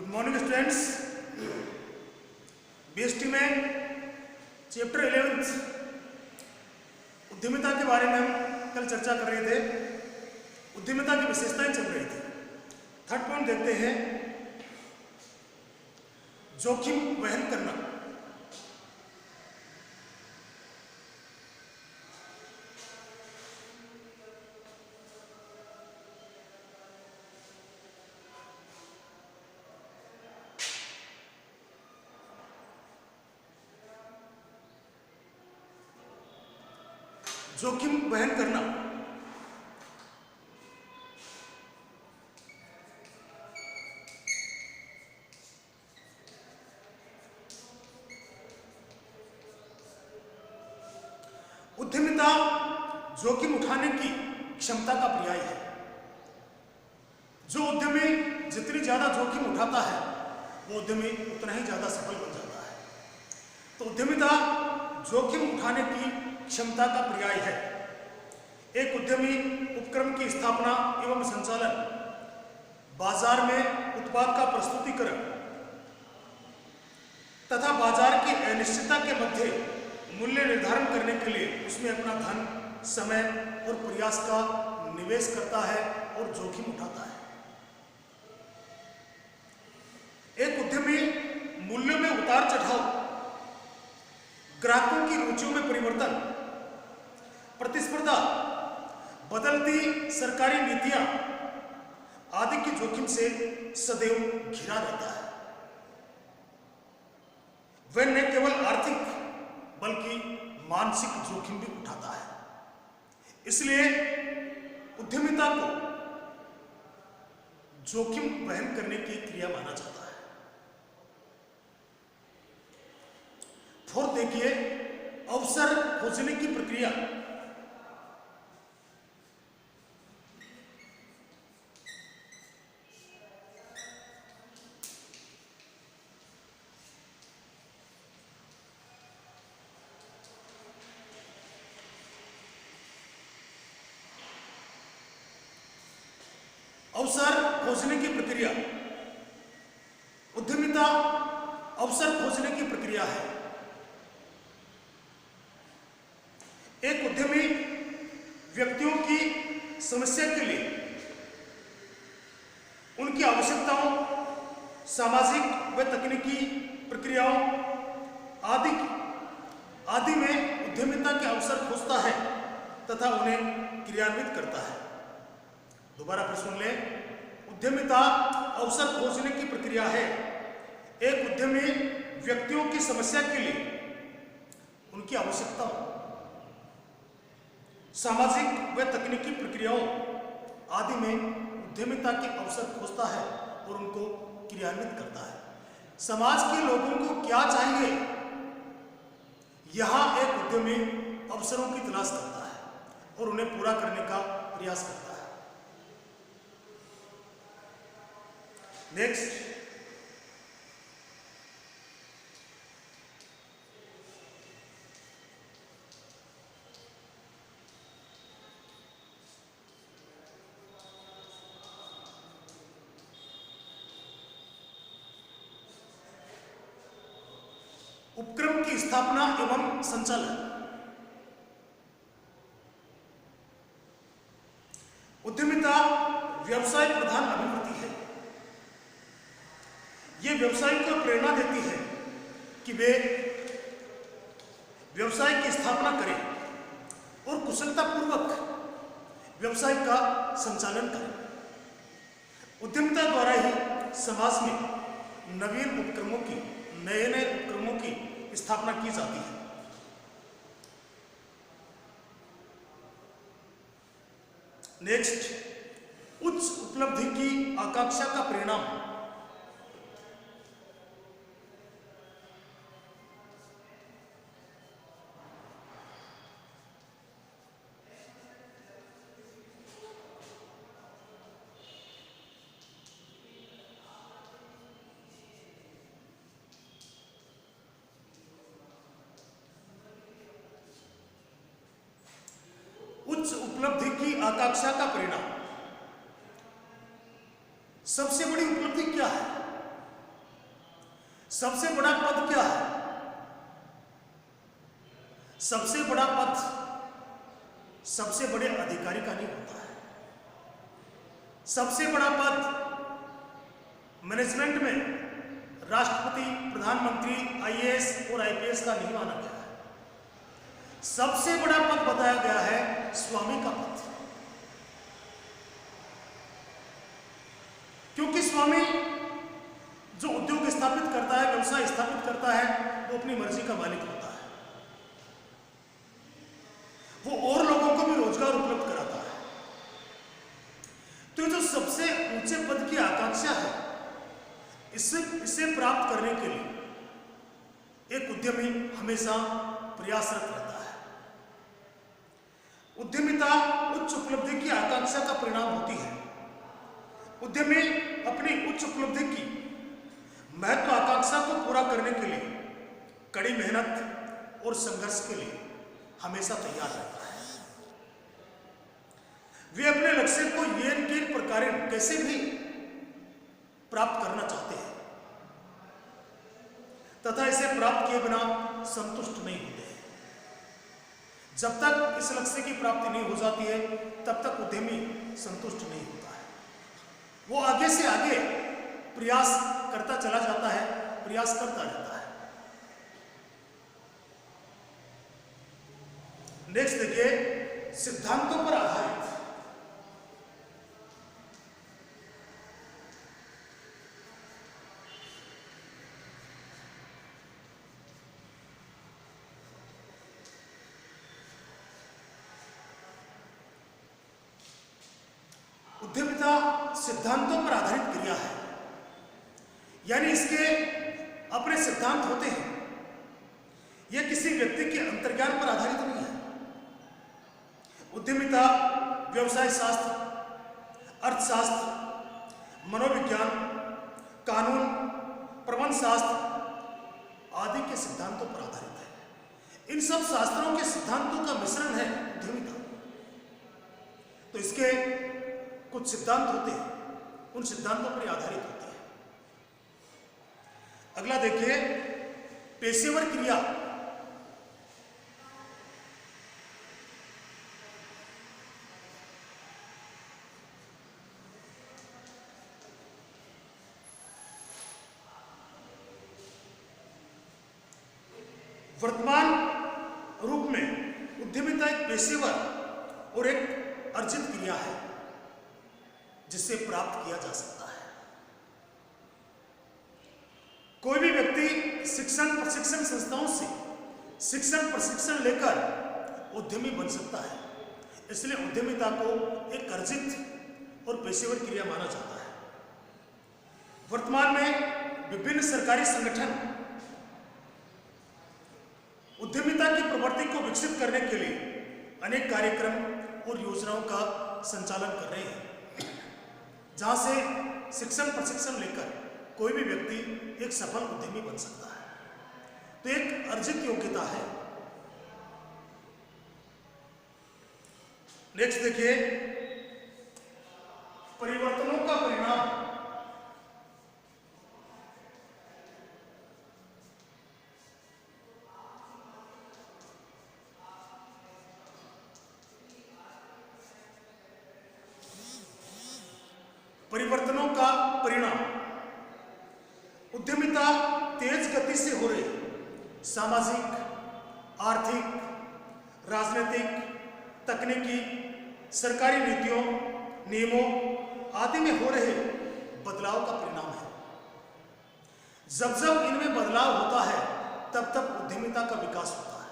Good morning students. BST में chapter 11 उद्यमिता के बारे में हम कल चर्चा कर रहे थे। उद्यमिता की विशेषताएं चल रही थी। थर्ड पॉइंट देखते हैं, जोखिम वहन करना। जोखिम वहन करना। उद्यमिता जोखिम उठाने की क्षमता का पर्याय है। जो उद्यमी जितनी ज्यादा जोखिम उठाता है वो उद्यमी उतना ही ज्यादा सफल बन जाता है। तो उद्यमिता जोखिम उठाने की क्षमता का पर्याय है। एक उद्यमी उपक्रम की स्थापना एवं संचालन, बाजार में उत्पाद का प्रस्तुतिकरण तथा बाजार की अनिश्चितता के मध्य मूल्य निर्धारण करने के लिए उसमें अपना धन, समय और प्रयास का निवेश करता है और जोखिम उठाता है। एक उद्यमी मूल्यों में उतार चढ़ाव, ग्राहकों की रुचियों में परिवर्तन, प्रतिस्पर्धा, बदलती सरकारी नीतियां आदि की जोखिम से सदैव घिरा रहता है। वह न केवल आर्थिक बल्कि मानसिक जोखिम भी उठाता है। इसलिए उद्यमिता को जोखिम वहन करने की क्रिया माना जाता है। फोर्थ देखिए, अवसर खोजने की प्रक्रिया। अवसर खोजने की प्रक्रिया। उद्यमिता अवसर खोजने की प्रक्रिया है। एक उद्यमी व्यक्तियों की समस्या के लिए उनकी आवश्यकताओं, सामाजिक व तकनीकी प्रक्रियाओं आदि में उद्यमिता के अवसर खोजता है तथा उन्हें क्रियान्वित करता है। दोबारा फिर सुन लें, उद्यमिता अवसर खोजने की प्रक्रिया है। एक उद्यमी व्यक्तियों की समस्या के लिए उनकी आवश्यकताओं, सामाजिक व तकनीकी प्रक्रियाओं आदि में उद्यमिता के अवसर खोजता है और उनको क्रियान्वित करता है। समाज के लोगों को क्या चाहिए, यहां एक उद्यमी अवसरों की तलाश करता है और उन्हें पूरा करने का प्रयास करता है। नेक्स्ट, उपक्रम की स्थापना एवं संचालन। उद्यमिता व्यवसाय प्रधान अभिवृत्ति है। यह व्यवसाय को प्रेरणा देती है कि वे व्यवसाय की स्थापना करें और कुशलतापूर्वक व्यवसाय का संचालन करें। उद्यमिता द्वारा ही समाज में नवीन उपक्रमों की, नए उपक्रमों की स्थापना की जाती है। नेक्स्ट, उच्च उपलब्धि की आकांक्षा का परिणाम। उच्च उपलब्धि की आकांक्षा का परिणाम। सबसे बड़ी उपलब्धि क्या है? सबसे बड़ा पद क्या है? सबसे बड़ा पद सबसे बड़े अधिकारी का नहीं होता है। सबसे बड़ा पद मैनेजमेंट में राष्ट्रपति, प्रधानमंत्री, आईएएस और आईपीएस का नहीं माना गया है। सबसे बड़ा पद बताया गया है स्वामी का पद, क्योंकि स्वामी जो उद्योग स्थापित करता है, व्यवसाय स्थापित करता है, वो अपनी मर्जी का मालिक होता है। वो और लोगों को भी रोजगार उपलब्ध कराता है। तो जो सबसे ऊंचे पद की आकांक्षा है, इसे प्राप्त करने के लिए एक उद्यमी हमेशा प्रयासरत रहता है। उद्यमिता उच्च उपलब्धि की आकांक्षा का परिणाम होती है। उद्यमी अपनी उच्च उपलब्धि की महत्वाकांक्षा को पूरा करने के लिए कड़ी मेहनत और संघर्ष के लिए हमेशा तैयार रहता है। वे अपने लक्ष्य को येन केन प्रकार कैसे भी प्राप्त करना चाहते हैं तथा इसे प्राप्त किए बिना संतुष्ट नहीं होते हैं। जब तक इस लक्ष्य की प्राप्ति नहीं हो जाती है, तब तक उद्यमी संतुष्ट नहीं होता है। वो आगे से आगे प्रयास करता चला जाता है, प्रयास करता रहता है। नेक्स्ट देखिए, सिद्धांतों पर आधारित। उद्यमिता सिद्धांतों पर आधारित क्रिया है, यानी इसके अपने सिद्धांत होते हैं। यह किसी व्यक्ति के अंतर्ज्ञान पर आधारित नहीं है। उद्यमिता व्यवसाय शास्त्र, अर्थशास्त्र, मनोविज्ञान, कानून, प्रबंध शास्त्र आदि के सिद्धांतों पर आधारित है। इन सब शास्त्रों के सिद्धांतों का मिश्रण है उद्यमिता। तो इसके कुछ सिद्धांत होते हैं, उन सिद्धांतों पर आधारित होते हैं। अगला देखिए, पेशेवर क्रिया। वर्तमान रूप में उद्यमिता एक पेशेवर और एक अर्जित क्रिया है जिसे प्राप्त किया जा सकता है। कोई भी व्यक्ति शिक्षण प्रशिक्षण संस्थाओं से शिक्षण प्रशिक्षण लेकर उद्यमी बन सकता है। इसलिए उद्यमिता को एक अर्जित और पेशेवर क्रिया माना जाता है। वर्तमान में विभिन्न सरकारी संगठन उद्यमिता की प्रवृत्ति को विकसित करने के लिए अनेक कार्यक्रम और योजनाओं का संचालन कर रहे हैं, जहां से शिक्षण प्रशिक्षण लेकर कोई भी व्यक्ति एक सफल उद्यमी बन सकता है। तो एक अर्जित योग्यता है। नेक्स्ट देखिए, परिवर्तनों का परिणाम। परिवर्तनों का परिणाम। उद्यमिता तेज गति से हो रही सामाजिक, आर्थिक, राजनीतिक, तकनीकी, सरकारी नीतियों, नियमों आदि में हो रहे बदलाव का परिणाम है। जब जब इनमें बदलाव होता है, तब तब उद्यमिता का विकास होता है।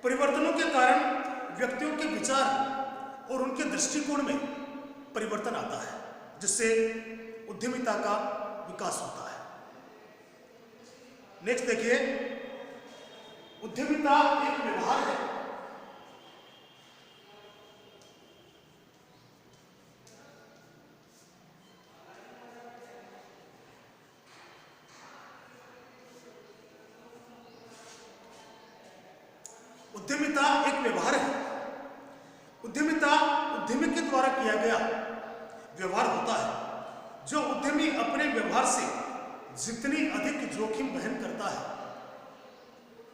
परिवर्तनों के कारण व्यक्तियों के विचार और उनके दृष्टिकोण में परिवर्तन आता है, जिससे उद्यमिता का विकास होता है। नेक्स्ट देखिए, उद्यमिता एक व्यवहार है। उद्यमिता एक व्यवहार है। उद्यमिता उद्यमी के द्वारा किया गया व्यवहार होता है जो उद्यमी अपने व्यवहार से जितनी अधिक जोखिम वहन करता है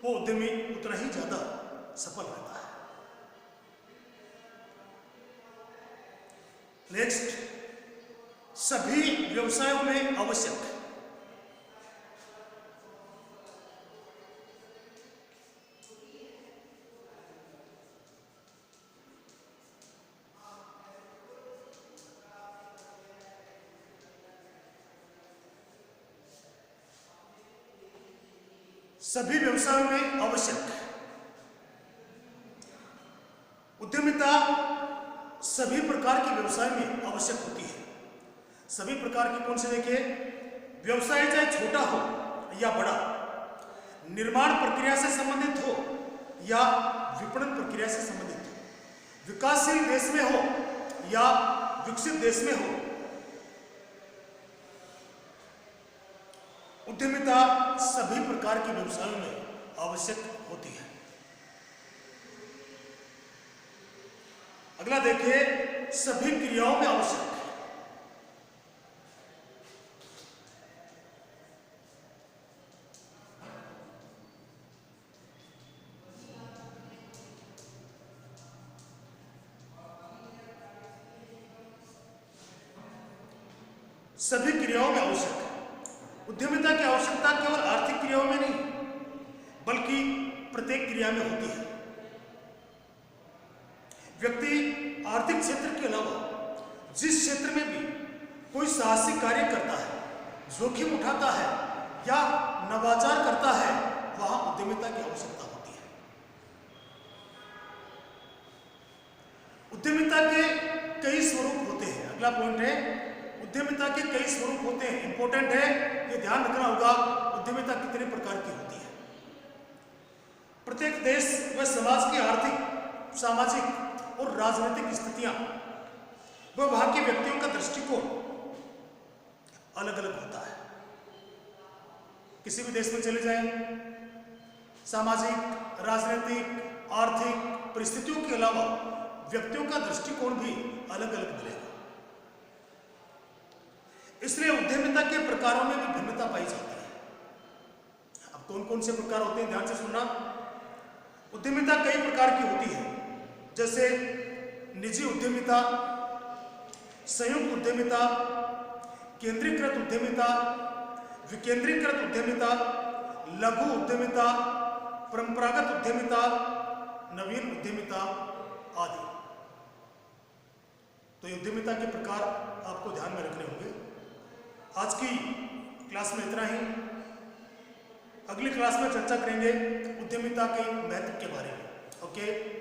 वो उद्यमी उतना ही ज्यादा सफल रहता है। नेक्स्ट, सभी व्यवसायों में आवश्यक। सभी व्यवसायों में आवश्यक। उद्यमिता सभी प्रकार के व्यवसाय में आवश्यक होती है। सभी प्रकार के कौन से? देखिए, व्यवसाय चाहे छोटा हो या बड़ा, निर्माण प्रक्रिया से संबंधित हो या विपणन प्रक्रिया से संबंधित हो, विकासशील देश में हो या विकसित देश में हो, उद्यमिता सभी प्रकार के व्यवसायों में आवश्यक होती है। अगला देखिए, सभी क्रियाओं में आवश्यक। सभी क्रियाओं में आवश्यक। उद्यमिता की आवश्यकता केवल आर्थिक क्रियाओं में नहीं बल्कि प्रत्येक क्रिया में होती है। व्यक्ति आर्थिक क्षेत्र के अलावा जिस क्षेत्र में भी कोई साहसिक कार्य करता है, जोखिम उठाता है या नवाचार करता है, वहां उद्यमिता की आवश्यकता होती है। उद्यमिता के कई स्वरूप होते हैं। अगला पॉइंट है, उद्यमिता के कई स्वरूप होते हैं। इंपॉर्टेंट है, ये ध्यान रखना होगा, उद्यमिता कितने प्रकार की होती है। प्रत्येक देश व समाज की आर्थिक, सामाजिक और राजनीतिक स्थितियां व वहां के व्यक्तियों का दृष्टिकोण अलग अलग होता है। किसी भी देश में चले जाएं, सामाजिक, राजनीतिक, आर्थिक परिस्थितियों के अलावा व्यक्तियों का दृष्टिकोण भी अलग अलग मिलेगा। इसलिए उद्यमिता के प्रकारों में भी भिन्नता पाई जाती है। अब कौन कौन से प्रकार होते हैं, ध्यान से सुनना। उद्यमिता कई प्रकार की होती है, जैसे निजी उद्यमिता, संयुक्त उद्यमिता, केंद्रीकृत उद्यमिता, विकेंद्रीकृत उद्यमिता, लघु उद्यमिता, परंपरागत उद्यमिता, नवीन उद्यमिता आदि। तो ये उद्यमिता के प्रकार आपको ध्यान में रखने होंगे। आज की क्लास में इतना ही। अगली क्लास में चर्चा करेंगे उद्यमिता के महत्व के बारे में। ओके।